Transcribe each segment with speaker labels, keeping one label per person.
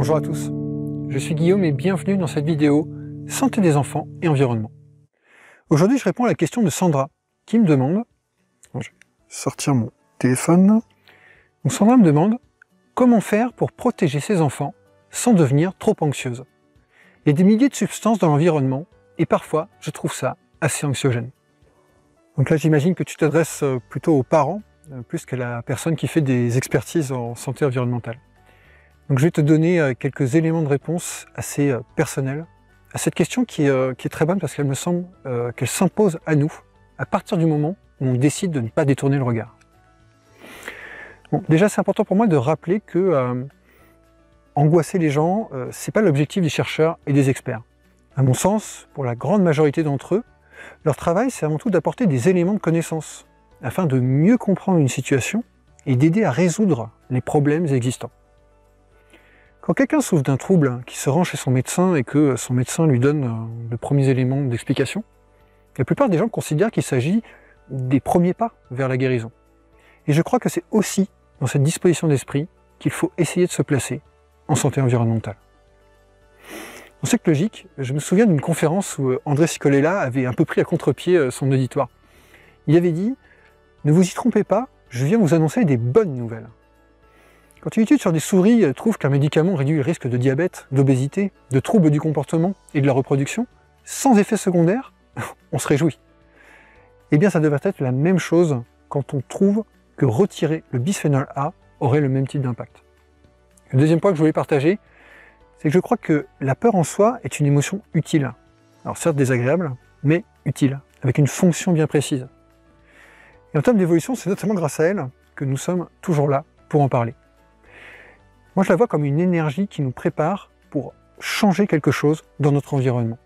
Speaker 1: Bonjour à tous, je suis Guillaume et bienvenue dans cette vidéo Santé des enfants et environnement. Aujourd'hui je réponds à la question de Sandra qui me demande, je vais sortir mon téléphone, donc Sandra me demande comment faire pour protéger ses enfants sans devenir trop anxieuse. Il y a des milliers de substances dans l'environnement et parfois je trouve ça assez anxiogène. Donc là j'imagine que tu t'adresses plutôt aux parents plus qu'à la personne qui fait des expertises en santé environnementale. Donc je vais te donner quelques éléments de réponse assez personnels à cette question qui est très bonne parce qu'elle me semble qu'elle s'impose à nous à partir du moment où on décide de ne pas détourner le regard. Bon, déjà c'est important pour moi de rappeler que angoisser les gens, c'est pas l'objectif des chercheurs et des experts. À mon sens, pour la grande majorité d'entre eux, leur travail c'est avant tout d'apporter des éléments de connaissance afin de mieux comprendre une situation et d'aider à résoudre les problèmes existants. Quand quelqu'un souffre d'un trouble, qui se rend chez son médecin et que son médecin lui donne les premiers éléments d'explication, la plupart des gens considèrent qu'il s'agit des premiers pas vers la guérison. Et je crois que c'est aussi dans cette disposition d'esprit qu'il faut essayer de se placer en santé environnementale. Dans cette logique, je me souviens d'une conférence où André Scollella avait un peu pris à contre-pied son auditoire. Il avait dit « Ne vous y trompez pas, je viens vous annoncer des bonnes nouvelles ». Quand une étude sur des souris trouve qu'un médicament réduit le risque de diabète, d'obésité, de troubles du comportement et de la reproduction, sans effet secondaire, on se réjouit. Eh bien ça devrait être la même chose quand on trouve que retirer le bisphénol A aurait le même type d'impact. Le deuxième point que je voulais partager, c'est que je crois que la peur en soi est une émotion utile. Alors certes désagréable, mais utile, avec une fonction bien précise. Et en termes d'évolution, c'est notamment grâce à elle que nous sommes toujours là pour en parler. Moi, je la vois comme une énergie qui nous prépare pour changer quelque chose dans notre environnement.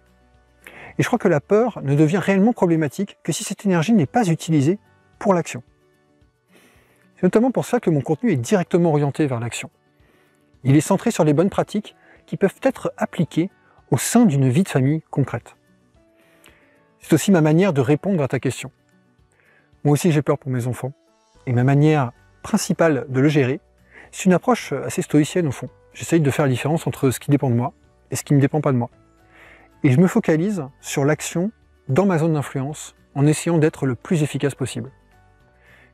Speaker 1: Et je crois que la peur ne devient réellement problématique que si cette énergie n'est pas utilisée pour l'action. C'est notamment pour ça que mon contenu est directement orienté vers l'action. Il est centré sur les bonnes pratiques qui peuvent être appliquées au sein d'une vie de famille concrète. C'est aussi ma manière de répondre à ta question. Moi aussi, j'ai peur pour mes enfants. Et ma manière principale de le gérer, c'est une approche assez stoïcienne au fond. J'essaye de faire la différence entre ce qui dépend de moi et ce qui ne dépend pas de moi. Et je me focalise sur l'action dans ma zone d'influence en essayant d'être le plus efficace possible.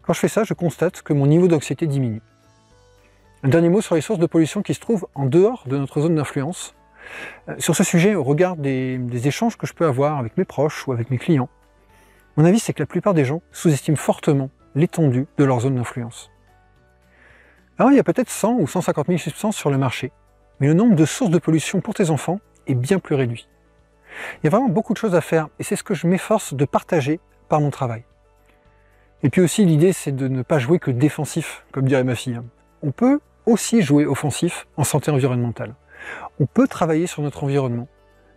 Speaker 1: Quand je fais ça, je constate que mon niveau d'anxiété diminue. Un dernier mot sur les sources de pollution qui se trouvent en dehors de notre zone d'influence. Sur ce sujet, au regard des échanges que je peux avoir avec mes proches ou avec mes clients, mon avis c'est que la plupart des gens sous-estiment fortement l'étendue de leur zone d'influence. Alors il y a peut-être 100 ou 150 000 substances sur le marché, mais le nombre de sources de pollution pour tes enfants est bien plus réduit. Il y a vraiment beaucoup de choses à faire et c'est ce que je m'efforce de partager par mon travail. Et puis aussi l'idée c'est de ne pas jouer que défensif, comme dirait ma fille. On peut aussi jouer offensif en santé environnementale. On peut travailler sur notre environnement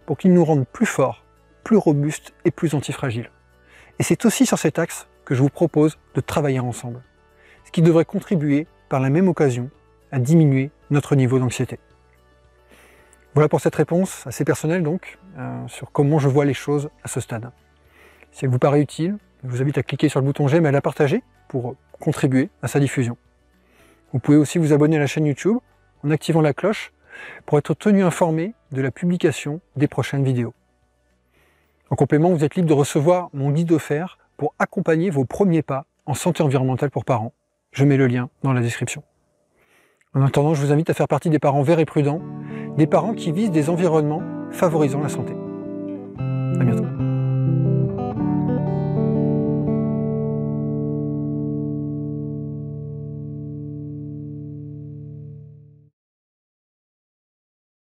Speaker 1: pour qu'il nous rende plus forts, plus robustes et plus antifragiles. Et c'est aussi sur cet axe que je vous propose de travailler ensemble, ce qui devrait contribuer par la même occasion à diminuer notre niveau d'anxiété. Voilà pour cette réponse assez personnelle donc, sur comment je vois les choses à ce stade. Si elle vous paraît utile, je vous invite à cliquer sur le bouton j'aime et à la partager pour contribuer à sa diffusion. Vous pouvez aussi vous abonner à la chaîne YouTube en activant la cloche pour être tenu informé de la publication des prochaines vidéos. En complément, vous êtes libre de recevoir mon guide offert pour accompagner vos premiers pas en santé environnementale pour parents. Je mets le lien dans la description. En attendant, je vous invite à faire partie des parents verts et prudents, des parents qui visent des environnements favorisant la santé. À bientôt.